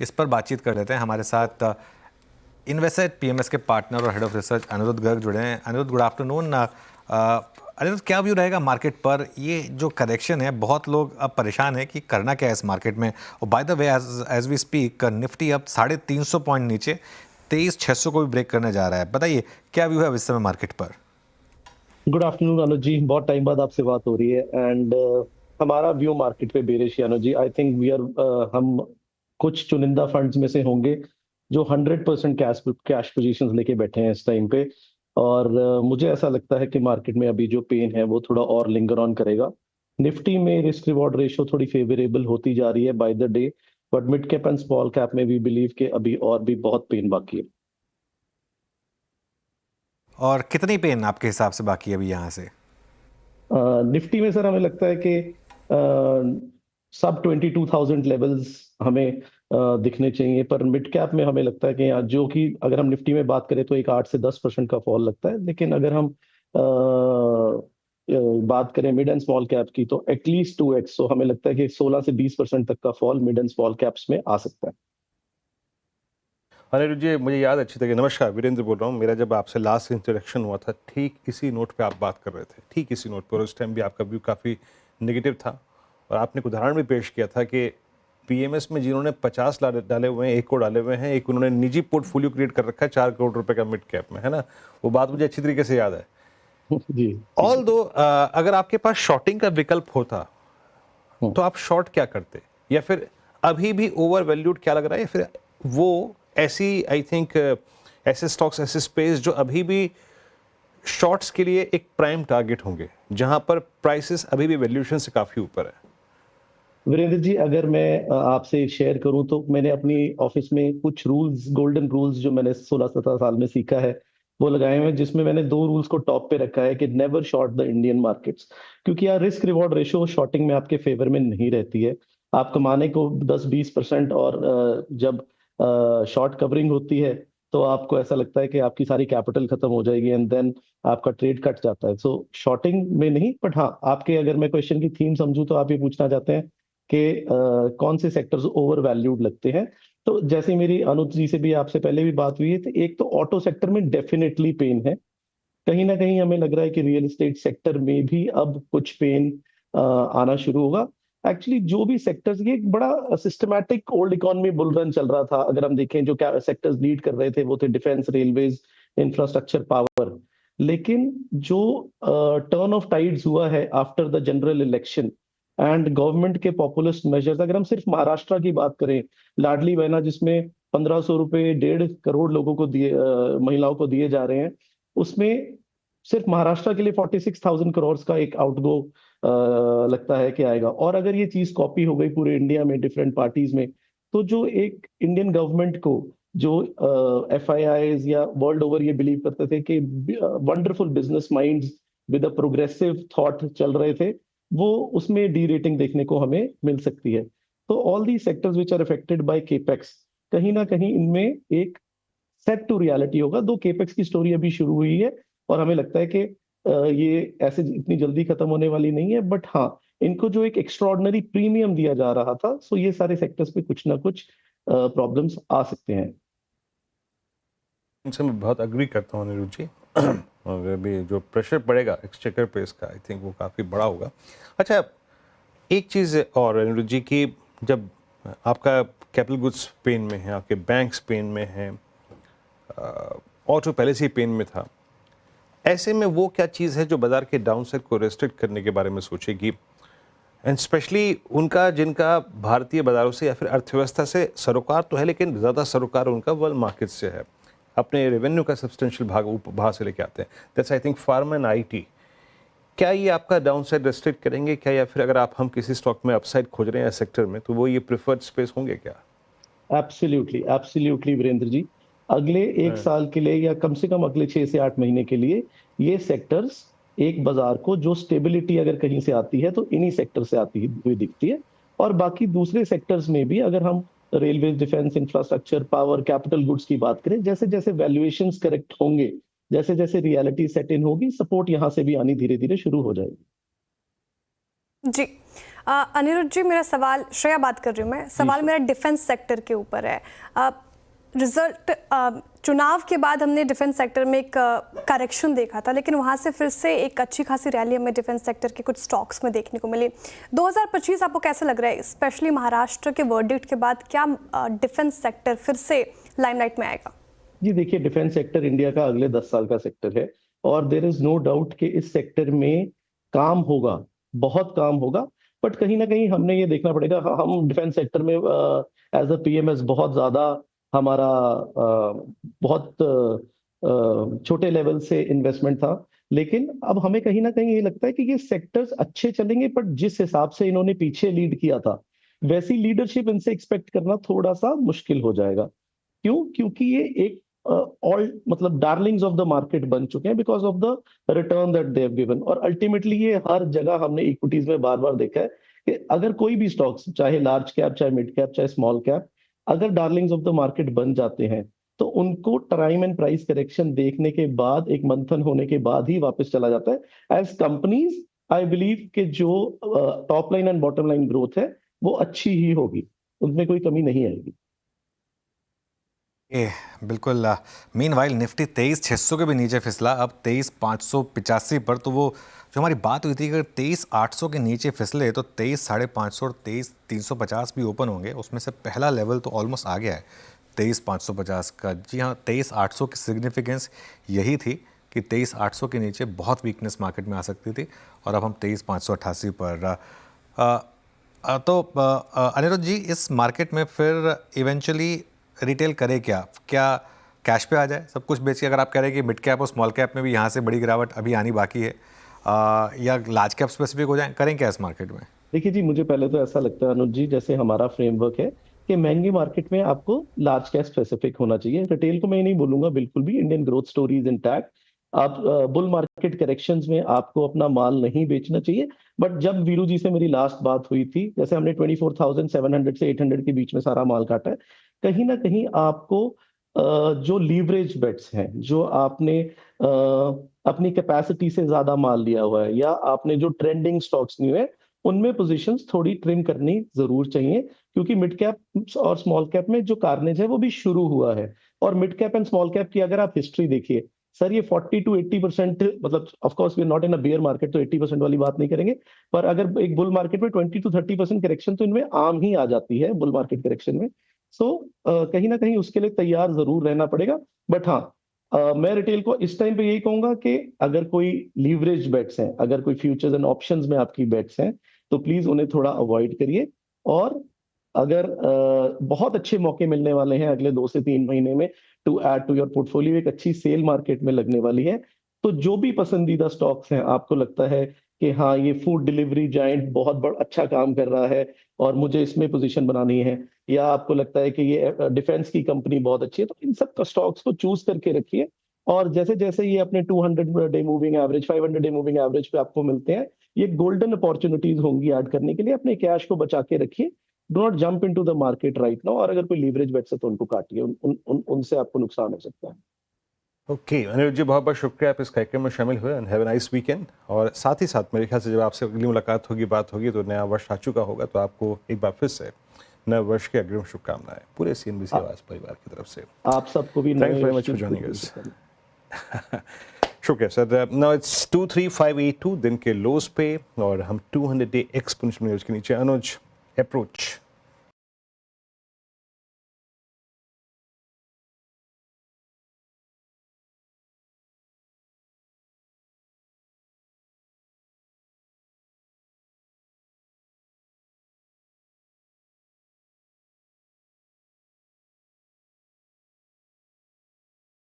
इस पर बातचीत कर लेते हैं। हमारे साथ इन्वेस्टमेंट पीएमएस के पार्टनर और head of research Anirudh Garg जुड़े हैं। Anirudh, good afternoon. अनिरुद्ध, क्या व्यू रहेगा मार्केट पर? ये जो करेक्शन है, बहुत लोग अब परेशान है कि करना क्या है इस मार्केट में। और by the way, as we speak, Nifty अब 350 पॉइंट नीचे 23,600 को भी ब्रेक करने जा रहा है। बताइए क्या व्यू है अब इस समय मार्केट पर? गुड आफ्टरनून अनुज जी, बहुत टाइम बाद आपसे बात हो रही है। एंड हमारा व्यू मार्केट पे बेरिश है अनुज जी। आई थिंक वी आर हम कुछ चुनिंदा फंड्स में से होंगे जो 100% कैश पोजीशंस लेके बैठे हैं इस टाइम पे। और मुझे ऐसा लगता है कि मार्केट में अभी जो पेन है वो थोड़ा और लिंगर ऑन करेगा। निफ्टी में रिस्क रिवॉर्ड रेशो थोड़ी फेवरेबल होती जा रही है by the day, but mid cap and small cap में भी बिलीव कि अभी और भी बहुत पेन बाकी है। और कितनी पेन आपके हिसाब से बाकी है अभी यहाँ से? निफ्टी में सर हमें लगता है कि सब 22,000 लेवल्स हमें दिखने चाहिए, पर मिड कैप में हमें लगता है कि यहाँ जो कि अगर हम निफ्टी में बात करें तो एक 8 से 10% का फॉल लगता है। लेकिन अगर हम बात करें मिड एंड स्मॉल कैप की तो एटलीस्ट 2x, तो हमें लगता है कि 16 से 20% तक का fall mid and small caps में आ सकता है। अनिरुद्ध जी, मुझे याद अच्छी तरह। नमस्कार, वीरेंद्र बोल रहा हूँ। मेरा जब आपसे लास्ट इंटरेक्शन हुआ था, ठीक इसी नोट पे आप बात कर रहे थे, ठीक इसी नोट पर। उस टाइम भी आपका व्यू काफ़ी नेगेटिव था और आपने एक उदाहरण भी पेश किया था कि पीएमएस में जिन्होंने 50 डाले हुए हैं, 1 को डाले हुए हैं, एक उन्होंने निजी पोर्टफोलियो क्रिएट कर रखा है 4 करोड़ रुपए का मिड कैप में, है ना? वो बात मुझे अच्छी तरीके से याद है। जी जी। ऑल दो अगर आपके पास शॉर्टिंग का विकल्प होता हम्म। तो आप शॉर्ट क्या करते, या फिर अभी भी ओवर वैल्यूड क्या लग रहा है, या फिर वो ऐसी, आई थिंक, ऐसे स्टॉक्स, ऐसे स्पेस जो अभी भी शॉर्ट्स के लिए एक प्राइम टारगेट होंगे, जहां पर प्राइसेस अभी भी वैल्यूएशन से काफी ऊपर है? वीरेंद्र जी, अगर मैं आपसे शेयर करूं तो मैंने अपनी ऑफिस में कुछ रूल्स, गोल्डन रूल्स जो मैंने 16-17 साल में सीखा है वो लगाए हुए हैं, जिसमें मैंने 2 रूल्स को टॉप पे रखा है कि never short the Indian markets. क्योंकि यार रिस्क रिवॉर्ड रेशो शॉर्टिंग में आपके फेवर में नहीं रहती है। आप कमाने को 10-20%, और जब शॉर्ट कवरिंग होती है तो आपको ऐसा लगता है कि आपकी सारी कैपिटल खत्म हो जाएगी एंड देन आपका ट्रेड कट जाता है। सो शॉर्टिंग में नहीं, बट हाँ, आपके अगर मैं क्वेश्चन की थीम समझूं तो आप ये पूछना चाहते हैं कि कौन से सेक्टर्स ओवर वैल्यूड लगते हैं। तो जैसे मेरी अनुज जी से भी आपसे पहले भी बात हुई है, तो एक तो ऑटो सेक्टर में डेफिनेटली पेन है। कहीं ना कहीं हमें लग रहा है कि रियल एस्टेट सेक्टर में भी अब कुछ पेन आना शुरू होगा। एक्चुअली जो भी सेक्टर्स, ये एक बड़ा systematic old economy bull run चल रहा था। अगर हम देखें जो क्या सेक्टर्स लीड कर रहे थे वो थे डिफेंस, रेलवेज, इंफ्रास्ट्रक्चर, पावर। लेकिन जो टर्न ऑफ टाइड्स हुआ है after the general election and government के पॉपुलिस्ट मेजर्स, अगर हम सिर्फ महाराष्ट्र की बात करें, लाडली बहना जिसमें 1,500 रुपए 1.5 करोड़ लोगों को दिए, महिलाओं को दिए जा रहे हैं, उसमें सिर्फ महाराष्ट्र के लिए 46,000 करोड़ का एक आउटगो लगता है कि आएगा। और अगर ये चीज कॉपी हो गई पूरे इंडिया में डिफरेंट पार्टीज में, तो जो एक इंडियन गवर्नमेंट को, जो FIIs या वर्ल्ड ओवर ये बिलीव करते थे कि wonderful business minds with a progressive thought चल रहे थे, वो उसमें डी रेटिंग देखने को हमें मिल सकती है। तो all the sectors which are affected by capex, कहीं ना कहीं इनमें एक सेट टू रियलिटी होगा। दो केपेक्स की स्टोरी अभी शुरू हुई है और हमें लगता है कि ये ऐसे इतनी जल्दी खत्म होने वाली नहीं है, बट हाँ, इनको जो एक एक्स्ट्रॉर्डनरी प्रीमियम दिया जा रहा था, सो ये सारे सेक्टर्स पे कुछ ना कुछ प्रॉब्लम्स आ सकते हैं। इनसे मैं बहुत अग्री करता हूँ अनिरुद्ध जी। और अभी जो प्रेशर पड़ेगा एक्सचेकर पे इसका, आई थिंक वो काफ़ी बड़ा होगा। अच्छा, एक चीज़ और अनिरुद्ध जी की, जब आपका कैपिटल गुड्स पेन में है, आपके बैंक्स पेन में हैं, ऑटो पहले से ही पेन में था, ऐसे में वो क्या चीज़ है जो बाजार के डाउनसाइड को रेस्ट्रिक्ट करने के बारे में सोचेगी? एंड स्पेशली उनका, जिनका भारतीय बाजारों से या फिर अर्थव्यवस्था से सरोकार तो है, लेकिन ज़्यादा सरोकार उनका वर्ल्ड मार्केट से है, अपने रेवेन्यू का सब्सटेंशियल भाग बाहर से लेके आते हैं। That's I think pharma and IT. क्या ये आपका डाउनसाइड रेस्ट्रिक्ट करेंगे क्या, या फिर अगर आप हम किसी स्टॉक में अपसाइड खोज रहे हैं सेक्टर में, तो वो ये प्रिफर्ड स्पेस होंगे क्या? एब्सोल्युटली एब्सोल्युटली वीरेंद्र जी, अगले एक हाँ। साल के लिए या कम से कम अगले 6 से 8 महीने के लिए ये सेक्टर्स एक बाजार को जो स्टेबिलिटी अगर कहीं से आती है तो इन्हीं सेक्टर से आती हुई दिखती है। और बाकी दूसरे सेक्टर्स में भी अगर हम railway, defence, infrastructure, power, capital goods की बात करें, जैसे जैसे वैल्यूएशंस करेक्ट होंगे, जैसे जैसे रियलिटी सेट इन होगी, सपोर्ट यहां से भी आनी धीरे धीरे शुरू हो जाएगी। जी। अनिरुद्ध जी, मेरा सवाल, श्रेया बात कर रही हूँ मैं, सवाल मेरा डिफेंस सेक्टर के ऊपर है। रिजल्ट चुनाव के बाद हमने डिफेंस सेक्टर में एक करेक्शन देखा था, लेकिन वहाँ से फिर से एक अच्छी खासी रैली हमें डिफेंस सेक्टर के कुछ स्टॉक्स में देखने को मिली। 2025 आपको कैसा लग रहा है, स्पेशली महाराष्ट्र के वर्डिक्ट के बाद, क्या डिफेंस सेक्टर फिर से लाइमलाइट में आएगा? जी देखिए, डिफेंस सेक्टर इंडिया का अगले 10 साल का सेक्टर है और देयर इज नो डाउट कि इस सेक्टर में काम होगा, बहुत काम होगा। बट कहीं ना कहीं हमने ये देखना पड़ेगा, हम डिफेंस सेक्टर में एज अ पीएमएस बहुत ज्यादा हमारा बहुत छोटे लेवल से इन्वेस्टमेंट था, लेकिन अब हमें कहीं ना कहीं ये लगता है कि ये सेक्टर्स अच्छे चलेंगे, बट जिस हिसाब से इन्होंने पीछे लीड किया था वैसी लीडरशिप इनसे एक्सपेक्ट करना थोड़ा सा मुश्किल हो जाएगा। क्यों? क्योंकि ये एक ऑल मतलब डार्लिंग्स ऑफ द मार्केट बन चुके हैं because of the return that they have given. और अल्टीमेटली ये हर जगह हमने इक्विटीज में बार बार देखा है कि अगर कोई भी स्टॉक्स, चाहे लार्ज कैप, चाहे मिड कैप, चाहे स्मॉल कैप, अगर डार्लिंग्स ऑफ द मार्केट बन जाते हैं तो उनको टाइम एंड प्राइस करेक्शन देखने के बाद, एक मंथन होने के बाद ही वापस चला जाता है। एज कंपनीज आई बिलीव कि जो top line and bottom line growth है वो अच्छी ही होगी, उनमें कोई कमी नहीं आएगी। ये बिल्कुल। मीनवाइल निफ्टी 23,600 के भी नीचे फिसला, अब 23,585 पर। तो वो जो हमारी बात हुई थी कि अगर 23,800 के नीचे फिसले तो 23,550 और 23,350 भी ओपन होंगे, उसमें से पहला लेवल तो ऑलमोस्ट आ गया है 23,550 का। जी हाँ, 23,800 की सिग्निफिकेंस यही थी कि 23,800 के नीचे बहुत वीकनेस मार्केट में आ सकती थी, और अब हम 23,588 पर। तो अनिरुद्ध जी, इस मार्केट में फिर इवेंचुअली रिटेल करे क्या? क्या कैश पे आ जाए, सब कुछ बेच के? अगर आप कह रहे हैं कि मिड कैप और स्मॉल कैप में भी यहाँ से बड़ी गिरावट अभी आनी बाकी है, या लार्ज कैप स्पेसिफिक हो जाए, करें क्या इस मार्केट में? देखिए जी, मुझे पहले तो ऐसा लगता है अनुज जी, जैसे हमारा फ्रेमवर्क है कि महंगी मार्केट में आपको लार्ज कैप स्पेसिफिक होना चाहिए। रिटेल को मैं नहीं बोलूंगा बिल्कुल भी, Indian growth story is intact. आप बुल मार्केट करेक्शंस में आपको अपना माल नहीं बेचना चाहिए। बट जब वीरू जी से मेरी लास्ट बात हुई थी, जैसे हमने 24,700 से 800 के बीच में सारा माल काटा है, कहीं ना कहीं आपको जो लीवरेज बेट्स हैं, जो आपने अपनी कैपेसिटी से ज्यादा माल लिया हुआ है, या आपने जो ट्रेंडिंग स्टॉक्स लिए हुए, उनमें पोजीशंस थोड़ी ट्रिम करनी जरूर चाहिए। क्योंकि मिड कैप और स्मॉल कैप में जो कार्नेज है वो भी शुरू हुआ है। और mid cap and small cap की अगर आप हिस्ट्री देखिए सर, ये 40 to 80%, मतलब of course we are not in a bear market, तो 80% वाली बात नहीं करेंगे, पर अगर एक बुल मार्केट में 20 to 30% करेक्शन तो इनमें आम ही आ जाती है बुल मार्केट करेक्शन में। सो कहीं ना कहीं उसके लिए तैयार जरूर रहना पड़ेगा। बट हाँ, मैं रिटेल को इस टाइम पे यही कहूंगा कि अगर कोई लीवरेज बेट्स हैं, अगर कोई फ्यूचर्स एंड ऑप्शंस में आपकी बेट्स हैं, तो प्लीज उन्हें थोड़ा अवॉइड करिए। और अगर बहुत अच्छे मौके मिलने वाले हैं अगले 2 से 3 महीने में to add to your portfolio, एक अच्छी सेल मार्केट में लगने वाली है, तो जो भी पसंदीदा स्टॉक्स हैं, आपको लगता है कि हाँ ये फूड डिलीवरी जायंट बहुत बड़ा अच्छा काम कर रहा है और मुझे इसमें पोजीशन बनानी है, या आपको लगता है कि ये डिफेंस की कंपनी बहुत अच्छी है, तो इन सब स्टॉक्स को चूज करके रखिए। और जैसे जैसे ये अपने 200 day moving average, 500 day moving average पे आपको मिलते हैं, ये गोल्डन अपॉर्चुनिटीज होंगी ऐड करने के लिए। अपने कैश को बचा के रखिए, do not jump into the market right now. और अगर कोई लीवरेज बेट्स है तो उनको काटिए, उनसे आपको नुकसान हो सकता है। ओके अनिरुद्ध जी, बहुत बहुत शुक्रिया आप इस कार्यक्रम में शामिल हुए, and have a nice weekend. और साथ ही साथ मेरे ख्याल से जब आपसे अगली मुलाकात होगी, बात होगी, तो नया वर्ष आ चुका होगा, तो आपको एक बार फिर से नए वर्ष की अग्रिम शुभकामनाएं पूरे सीएनबीसी आवाज परिवार की तरफ से। आप सबको भी thanks very much for joining us. शुक्रिया सर। नाउ इट्स 23582 दिन के लोज पे, और हम 200 डे एक्सपोनेंशियल के नीचे। अनुज, अप्रोच